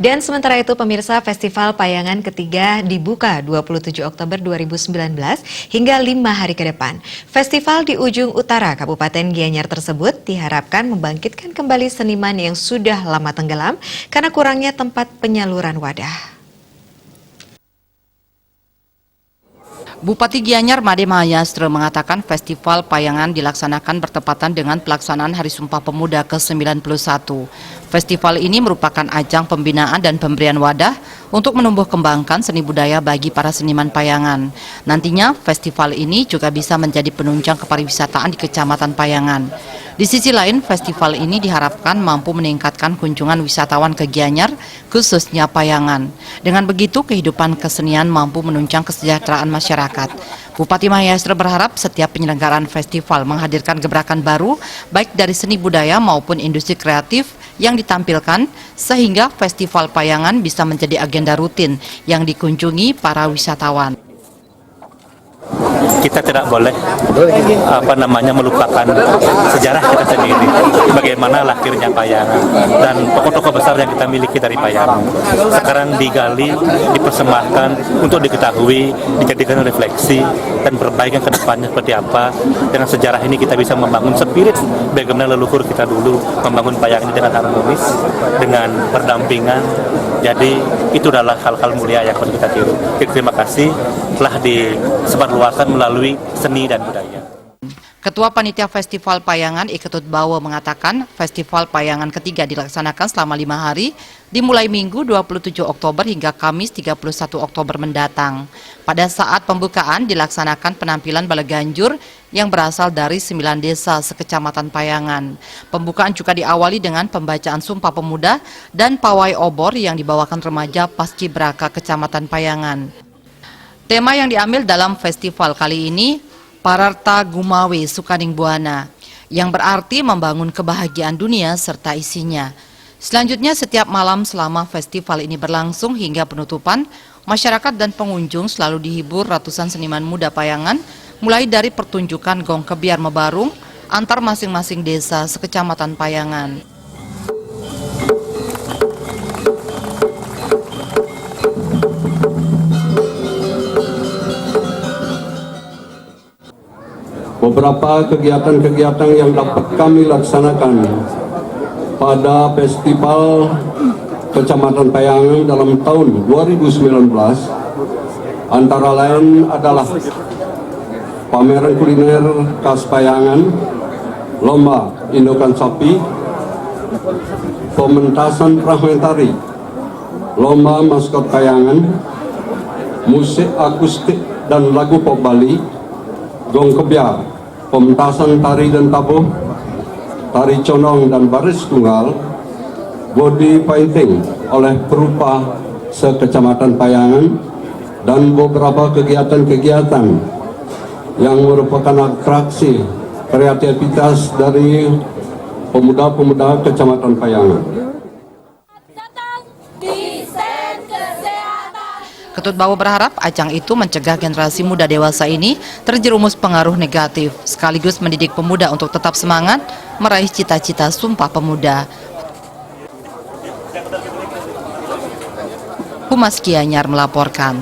Dan sementara itu pemirsa, Festival Payangan ketiga dibuka 27 Oktober 2019 hingga 5 hari ke depan. Festival di ujung utara Kabupaten Gianyar tersebut diharapkan membangkitkan kembali seniman yang sudah lama tenggelam karena kurangnya tempat penyaluran wadah. Bupati Gianyar Made Mahayastra mengatakan Festival Payangan dilaksanakan bertepatan dengan pelaksanaan Hari Sumpah Pemuda ke-91. Festival ini merupakan ajang pembinaan dan pemberian wadah untuk menumbuh kembangkan seni budaya bagi para seniman payangan. Nantinya festival ini juga bisa menjadi penunjang kepariwisataan di Kecamatan Payangan. Di sisi lain, festival ini diharapkan mampu meningkatkan kunjungan wisatawan ke Gianyar, khususnya Payangan. Dengan begitu, kehidupan kesenian mampu menunjang kesejahteraan masyarakat. Bupati Mahayastra berharap setiap penyelenggaraan festival menghadirkan gebrakan baru, baik dari seni budaya maupun industri kreatif yang ditampilkan, sehingga Festival Payangan bisa menjadi agenda rutin yang dikunjungi para wisatawan. Kita tidak boleh melupakan sejarah kita sendiri, bagaimana lahirnya Payangan dan tokoh-tokoh besar yang kita miliki dari Payangan. Sekarang digali, dipersembahkan untuk diketahui, dijadikan refleksi dan perbaikan ke depannya seperti apa. Dengan sejarah ini kita bisa membangun spirit bagaimana leluhur kita dulu membangun Payangan ini dengan harmonis, dengan berdampingan. Jadi itu adalah hal-hal mulia yang harus kita tiru. Terima kasih telah disebarluaskan melalui seni dan budaya. Ketua Panitia Festival Payangan Iketut Bawo mengatakan Festival Payangan ketiga dilaksanakan selama 5 hari, dimulai Minggu 27 Oktober hingga Kamis 31 Oktober mendatang. Pada saat pembukaan dilaksanakan penampilan bala ganjur yang berasal dari 9 desa sekecamatan Payangan. Pembukaan juga diawali dengan pembacaan Sumpah Pemuda dan pawai obor yang dibawakan remaja Paskibraka Kecamatan Payangan. Tema yang diambil dalam festival kali ini Pararta Gumawe Sukaning Buana, yang berarti membangun kebahagiaan dunia serta isinya. Selanjutnya setiap malam selama festival ini berlangsung hingga penutupan, masyarakat dan pengunjung selalu dihibur ratusan seniman muda Payangan, mulai dari pertunjukan gong kebiar mebarung antar masing-masing desa sekecamatan Payangan. Beberapa kegiatan-kegiatan yang dapat kami laksanakan pada Festival Kecamatan Payangan dalam tahun 2019 antara lain adalah pameran kuliner khas Payangan, lomba indukan sapi, pementasan perahu tari, lomba maskot Payangan, musik akustik dan lagu pop Bali, gong kebiar, pementasan tari dan tabuh, tari conong dan baris tunggal, body painting oleh perupa sekecamatan Payangan, dan beberapa kegiatan-kegiatan yang merupakan atraksi kreativitas dari pemuda-pemuda Kecamatan Payangan. Ketut Bawo berharap ajang itu mencegah generasi muda dewasa ini terjerumus pengaruh negatif, sekaligus mendidik pemuda untuk tetap semangat meraih cita-cita Sumpah Pemuda. Humas Gianyar melaporkan.